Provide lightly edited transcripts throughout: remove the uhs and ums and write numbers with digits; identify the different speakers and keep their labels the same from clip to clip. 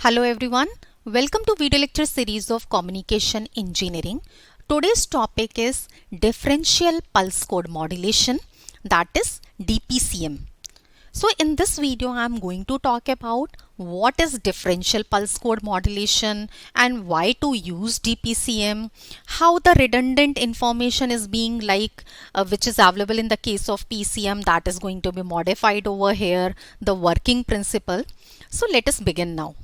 Speaker 1: Hello everyone, welcome to video lecture series of Communication Engineering. Today's topic is Differential Pulse Code Modulation, that is DPCM. So in this video I am going to talk about what is differential pulse code modulation and why to use DPCM, how the redundant information is being which is available in the case of PCM that is going to be modified over here, the working principle. So let us begin now.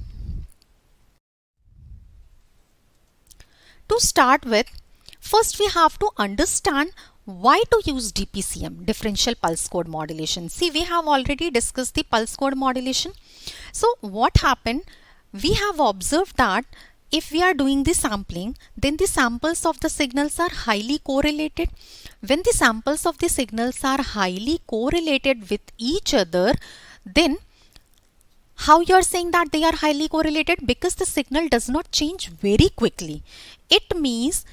Speaker 1: To start with, first we have to understand why to use DPCM, differential pulse code modulation. See, we have already discussed the pulse code modulation. So what happened? We have observed that if we are doing the sampling, then the samples of the signals are highly correlated. When the samples of the signals are highly correlated with each other, then how you are saying that they are highly correlated? Because the signal does not change very quickly. It means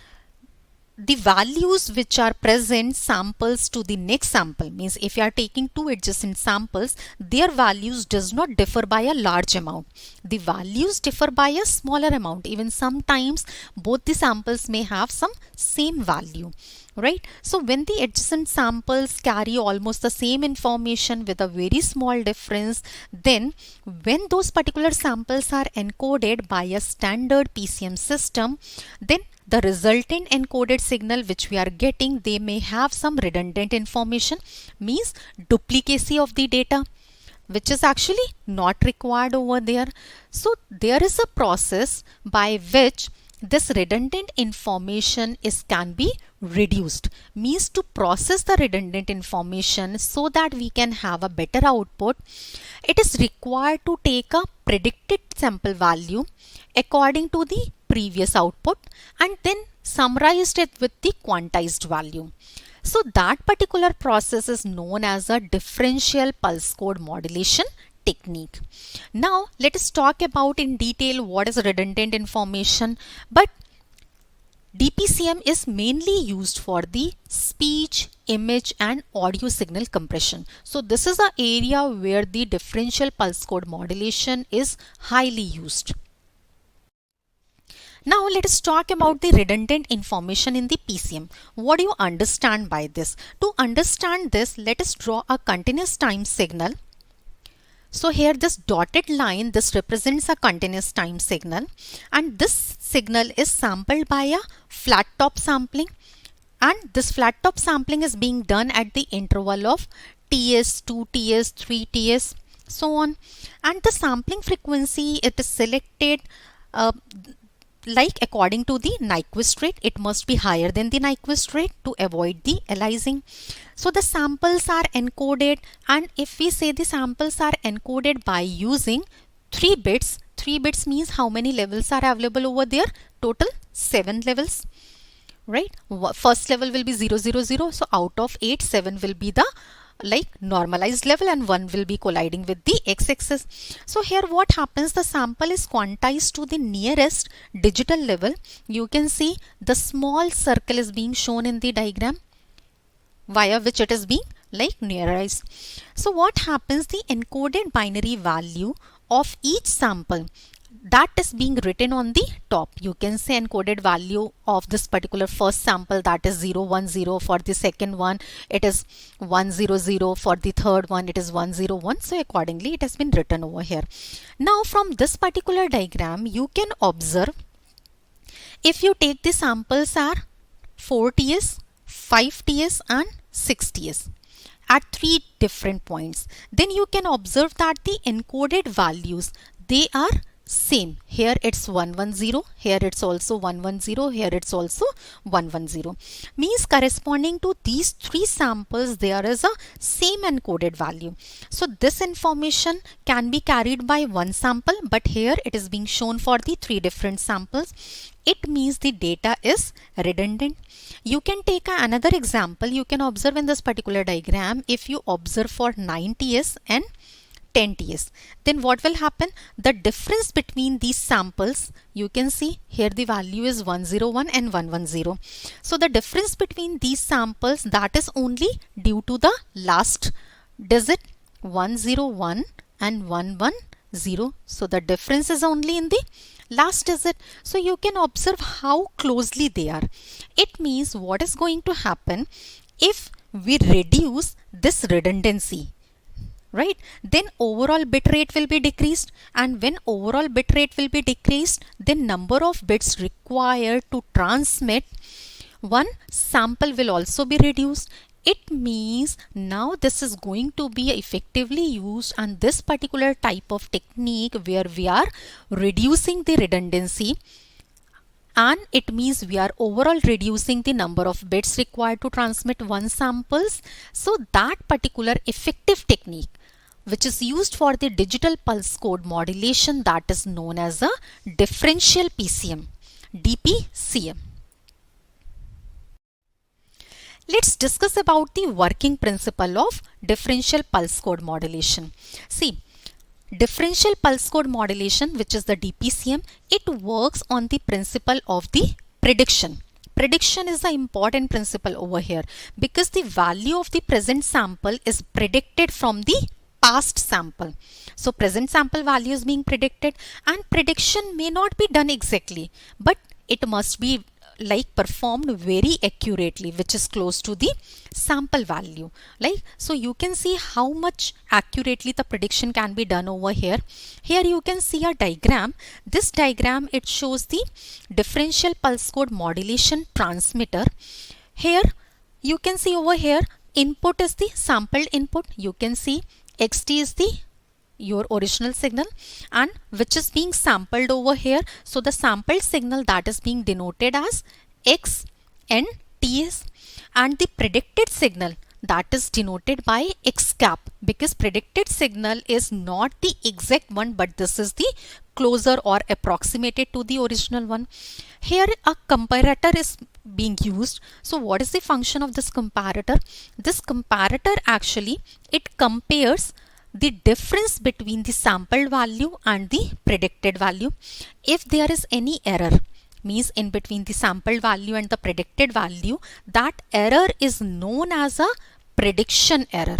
Speaker 1: the values which are present samples to the next sample, means if you are taking two adjacent samples, their values does not differ by a large amount. The values differ by a smaller amount. Even sometimes both the samples may have some same value. Right? So when the adjacent samples carry almost the same information with a very small difference, then when those particular samples are encoded by a standard PCM system, then the resultant encoded signal which we are getting, they may have some redundant information, means duplicacy of the data, which is actually not required over there. So there is a process by which this redundant information can be reduced, means to process the redundant information so that we can have a better output. It is required to take a predicted sample value according to the previous output and then summarized it with the quantized value. So that particular process is known as a differential pulse code modulation technique. Now let us talk about in detail what is redundant information. But DPCM is mainly used for the speech, image and audio signal compression. So this is an area where the differential pulse code modulation is highly used. Now let us talk about the redundant information in the PCM. What do you understand by this? To understand this, let us draw a continuous time signal. So here this dotted line, this represents a continuous time signal, and this signal is sampled by a flat top sampling, and this flat top sampling is being done at the interval of TS, 2TS, 3TS, so on. And the sampling frequency, it is selected according to the Nyquist rate. It must be higher than the Nyquist rate to avoid the aliasing. So the samples are encoded, and if we say the samples are encoded by using 3 bits, 3 bits means how many levels are available over there? Total 7 levels, right? First level will be 0, 0, 0. So out of 8, 7 will be the normalized level and 1 will be colliding with the x-axis. So here what happens, the sample is quantized to the nearest digital level. You can see the small circle is being shown in the diagram via which it is being nearized. So what happens, the encoded binary value of each sample, that is being written on the top. You can say encoded value of this particular first sample, that is 010. For the second one it is 100. For the third one it is 101. So accordingly it has been written over here. Now from this particular diagram you can observe, if you take the samples are 4TS, 5TS and 6TS at 3 different points, then you can observe that the encoded values, they are same. Here it's 110, here it's also 110, here it's also 110. Means corresponding to these 3 samples there is a same encoded value. So this information can be carried by one sample, but here it is being shown for the 3 different samples. It means the data is redundant. You can take another example. You can observe in this particular diagram, if you observe for 9TS and 10TS, then what will happen? The difference between these samples, you can see here the value is 101 and 110. So the difference between these samples, that is only due to the last digit 101 and 110. 0. So the difference is only in the last digit. So you can observe how closely they are. It means what is going to happen if we reduce this redundancy, right? Then overall bit rate will be decreased, and when overall bit rate will be decreased, then number of bits required to transmit one sample will also be reduced. It means now this is going to be effectively used, and this particular type of technique where we are reducing the redundancy, and it means we are overall reducing the number of bits required to transmit one samples. So that particular effective technique which is used for the digital pulse code modulation, that is known as a differential PCM, DPCM. Let's discuss about the working principle of differential pulse code modulation. See, differential pulse code modulation, which is the DPCM, it works on the principle of the prediction. Prediction is the important principle over here because the value of the present sample is predicted from the past sample. So present sample value is being predicted, and prediction may not be done exactly, but it must be like performed very accurately, which is close to the sample value. Like, so you can see how much accurately the prediction can be done over here. Here you can see a diagram. This diagram, it shows the differential pulse code modulation transmitter. Here you can see over here input is the sampled input. You can see xt is the your original signal, and which is being sampled over here. So the sampled signal, that is being denoted as x and ts, and the predicted signal, that is denoted by x cap, because predicted signal is not the exact one, but this is the closer or approximated to the original one. Here a comparator is being used. So what is the function of this comparator? This comparator actually, it compares the difference between the sampled value and the predicted value. If there is any error, means in between the sampled value and the predicted value, that error is known as a prediction error,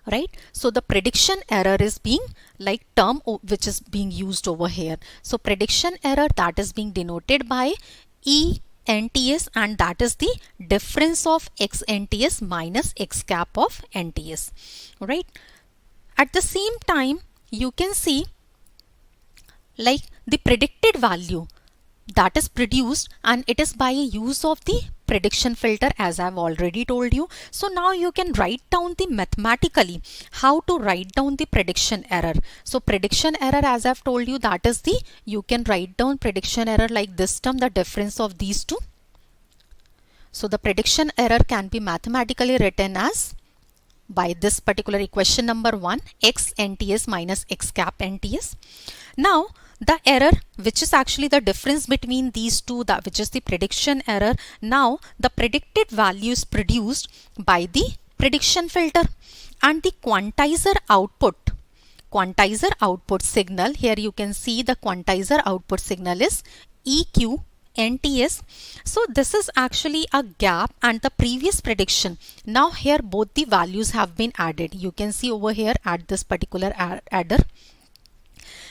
Speaker 1: right? So the prediction error is being like term which is being used over here. So prediction error, that is being denoted by NTS, and that is the difference of x NTS minus x cap of NTS, right? At the same time, you can see like the predicted value that is produced, and it is by use of the prediction filter, as I've already told you. So now you can write down the mathematically how to write down the prediction error. So prediction error, as I've told you, that is the, you can write down prediction error like this term, the difference of these two. So the prediction error can be mathematically written as by this particular equation number 1, x NTS minus x cap NTS. Now the error, which is actually the difference between these two, that which is the prediction error, now the predicted value is produced by the prediction filter, and the quantizer output signal, here you can see the quantizer output signal is EQ NTS. So this is actually a gap and the previous prediction. Now here both the values have been added. You can see over here at this particular adder,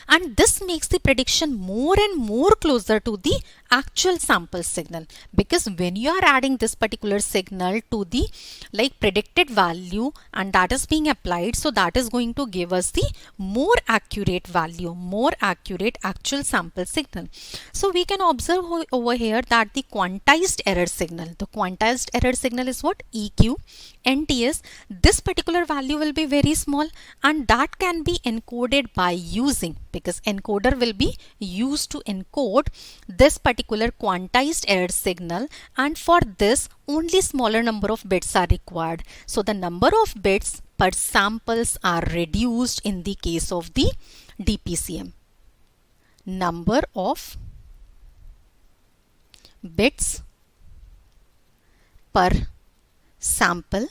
Speaker 1: and this makes the prediction more and more closer to the actual sample signal, because when you are adding this particular signal to the like predicted value and that is being applied, so that is going to give us the more accurate value, more accurate actual sample signal. So we can observe over here that the quantized error signal is what? EQ NTS. This particular value will be very small, and that can be encoded by using, because encoder will be used to encode this particular quantized error signal, and for this only smaller number of bits are required. So the number of bits per samples are reduced in the case of the DPCM. Number of bits per sample,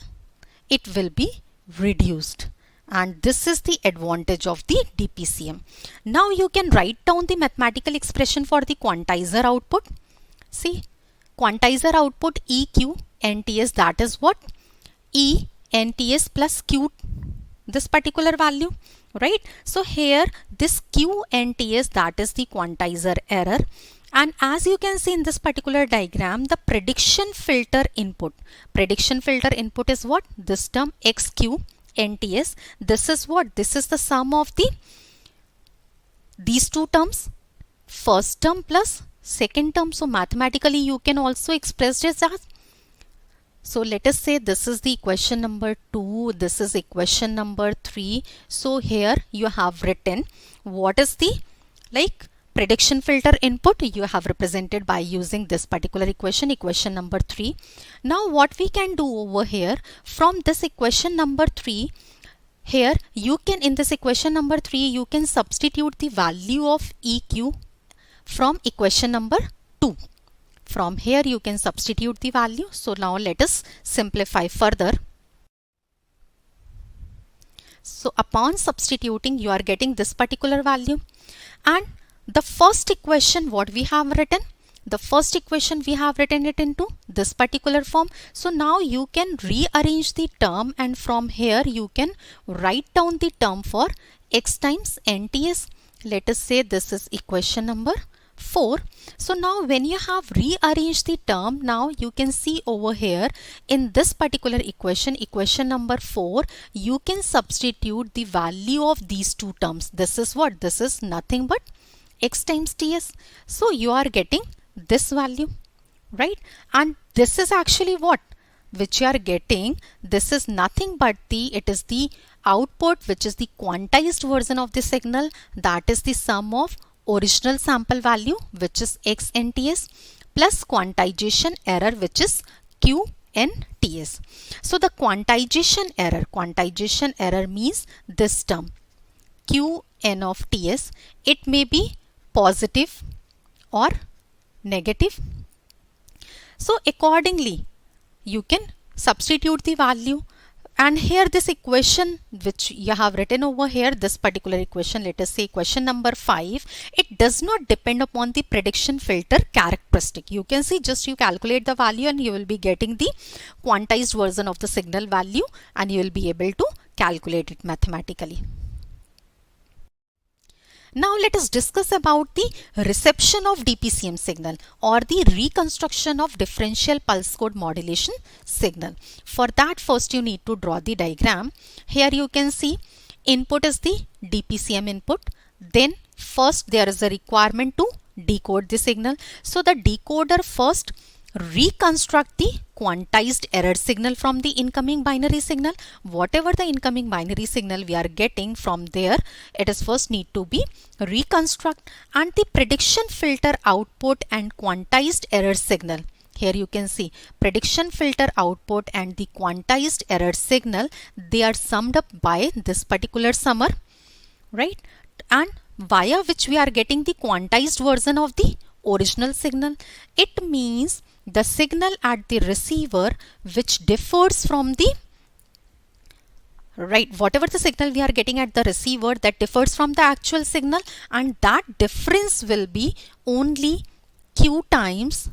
Speaker 1: it will be reduced, and this is the advantage of the DPCM. Now you can write down the mathematical expression for the quantizer output. See, quantizer output EQ NTS, that is what? E NTS plus Q, this particular value, right? So here this QNTS, that is the quantizer error. And as you can see in this particular diagram, the prediction filter input is what? This term XQNTS. This is what? This is the sum of these two terms, first term plus second term. So mathematically you can also express this as, so let us say this is the equation number 2, this is equation number 3. So here you have written what is the prediction filter input, you have represented by using this particular equation number 3. Now what we can do over here, from this equation number 3, here you can, in this equation number 3, you can substitute the value of EQ from equation number 2. From here you can substitute the value. So now let us simplify further. So upon substituting, you are getting this particular value, and the first equation what we have written, the first equation we have written it into this particular form. So now you can rearrange the term, and from here you can write down the term for X times NTS. Let us say this is equation number 4. So now when you have rearranged the term, now you can see over here in this particular equation number 4, you can substitute the value of these two terms. This is what? This is nothing but X times TS. So you are getting this value, right? And this is actually what? Which you are getting, this is nothing but it is the output, which is the quantized version of the signal, that is the sum of original sample value, which is XNTS, plus quantization error, which is QNTS. So the quantization error means this term QN of TS, it may be positive or negative. So accordingly you can substitute the value, and here this equation which you have written over here, this particular equation, let us say equation number 5, it does not depend upon the prediction filter characteristic. You can see, just you calculate the value and you will be getting the quantized version of the signal value, and you will be able to calculate it mathematically. Now let us discuss about the reception of DPCM signal, or the reconstruction of differential pulse code modulation signal. For that, first you need to draw the diagram. Here you can see input is the DPCM input. Then first there is a requirement to decode the signal. So the decoder first reconstruct the quantized error signal from the incoming binary signal. Whatever the incoming binary signal we are getting from there, it is first need to be reconstruct, and the prediction filter output and quantized error signal. Here you can see prediction filter output and the quantized error signal, they are summed up by this particular summer, right? And via which we are getting the quantized version of the original signal. It means the signal at the receiver which differs from the, right, whatever the signal we are getting at the receiver, that differs from the actual signal, and that difference will be only Q times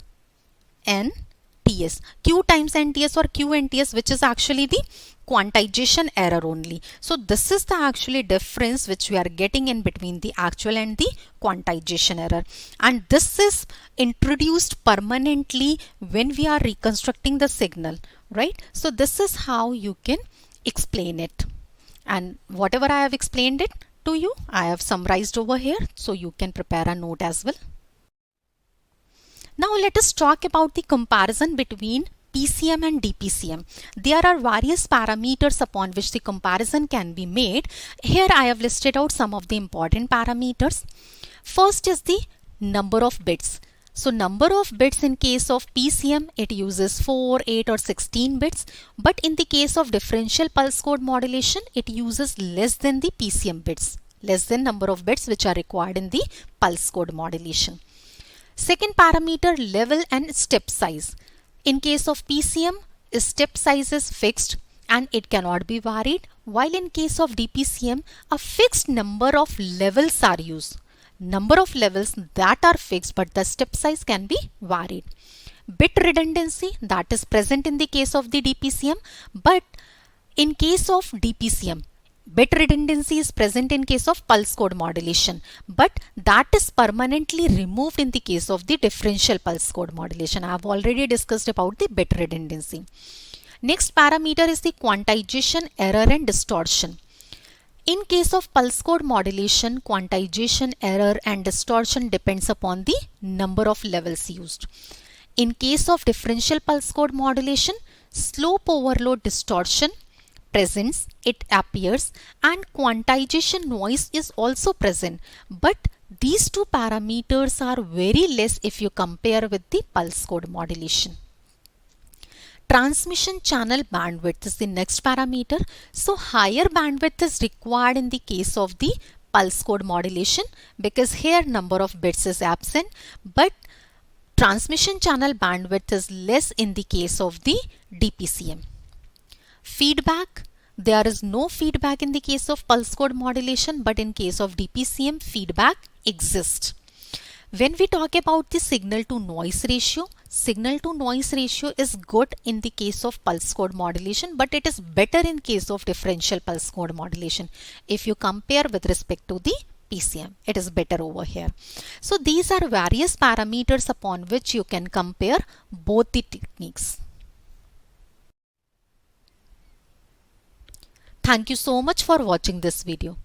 Speaker 1: NTS. Q times NTS or QNTS, which is actually the quantization error only. So this is the actually difference which we are getting in between the actual and the quantization error, and this is introduced permanently when we are reconstructing the signal, right? So this is how you can explain it, and whatever I have explained it to you, I have summarized over here, so you can prepare a note as well. Now let us talk about the comparison between PCM and DPCM. There are various parameters upon which the comparison can be made. Here I have listed out some of the important parameters. First is the number of bits. So number of bits in case of PCM, it uses 4, 8 or 16 bits, but in the case of differential pulse code modulation, it uses less than the PCM bits, less than number of bits which are required in the pulse code modulation. Second parameter, level and step size. In case of PCM, step size is fixed and it cannot be varied, while in case of DPCM, a fixed number of levels are used. Number of levels that are fixed, but the step size can be varied. Bit redundancy, that is present in the case of the DPCM, but in case of DPCM, Bit redundancy is present in case of pulse code modulation, but that is permanently removed in the case of the differential pulse code modulation. I have already discussed about the bit redundancy. Next parameter is the quantization error and distortion. In case of pulse code modulation, quantization error and distortion depends upon the number of levels used. In case of differential pulse code modulation, slope overload distortion presents, it appears, and quantization noise is also present, but these two parameters are very less if you compare with the pulse code modulation. Transmission channel bandwidth is the next parameter. So higher bandwidth is required in the case of the pulse code modulation because here number of bits is absent, but transmission channel bandwidth is less in the case of the DPCM. Feedback. There is no feedback in the case of pulse code modulation, but in case of DPCM, feedback exists. When we talk about the signal to noise ratio is good in the case of pulse code modulation, but it is better in case of differential pulse code modulation. If you compare with respect to the PCM, it is better over here. So these are various parameters upon which you can compare both the techniques. Thank you so much for watching this video.